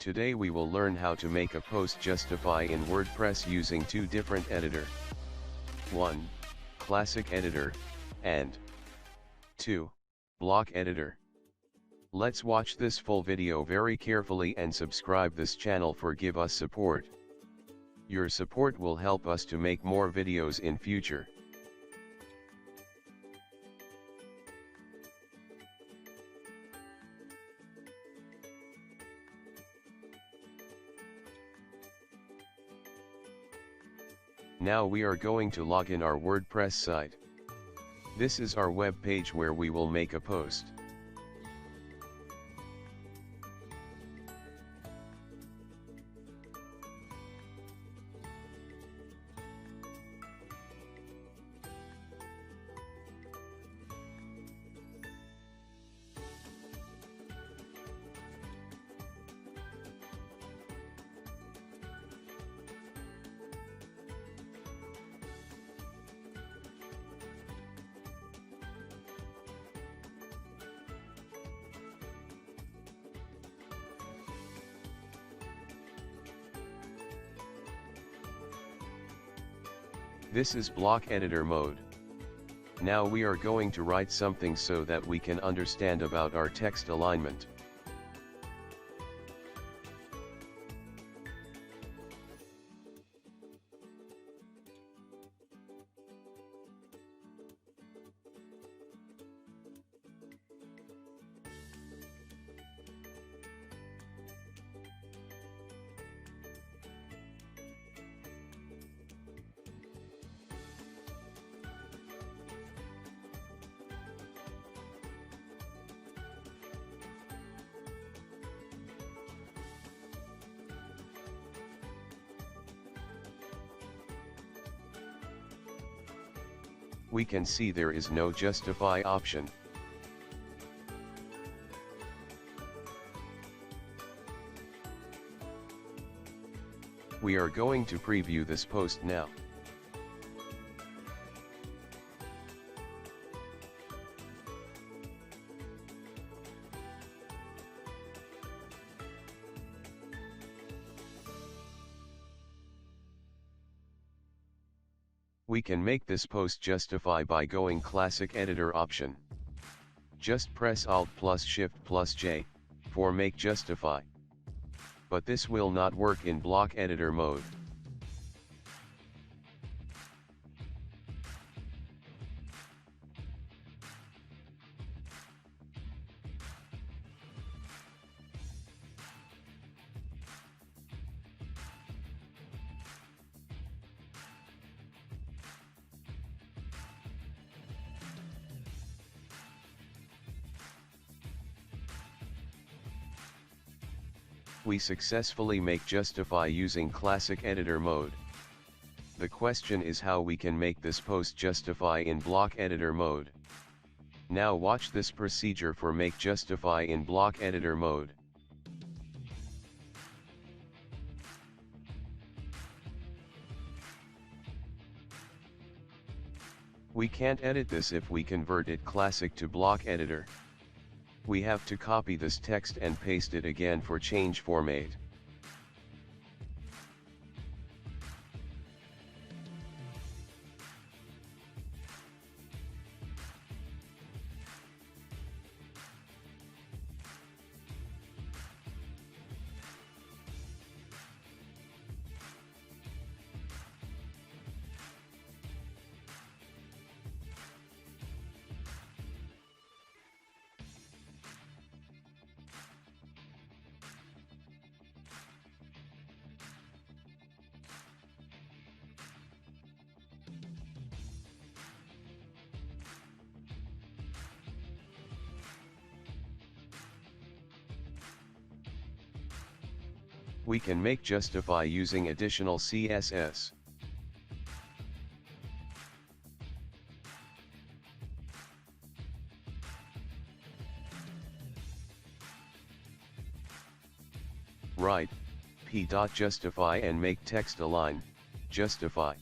Today we will learn how to make a post justify in WordPress using two different editor. 1. Classic editor, and 2. Block editor. Let's watch this full video very carefully and subscribe this channel for give us support. Your support will help us to make more videos in future. Now we are going to log in our WordPress site. This is our web page where we will make a post. This is block editor mode. Now we are going to write something so that we can understand about our text alignment. We can see there is no justify option. We are going to preview this post now. We can make this post justify by going classic editor option. Just press Alt plus Shift plus J, for make justify. But this will not work in block editor mode. We successfully make justify using classic editor mode. The question is how we can make this post justify in block editor mode. Now watch this procedure for make justify in block editor mode. We can't edit this if we convert it classic to block editor. We have to copy this text and paste it again for change format. We can make justify using additional CSS. Write p.justify and make text align, justify.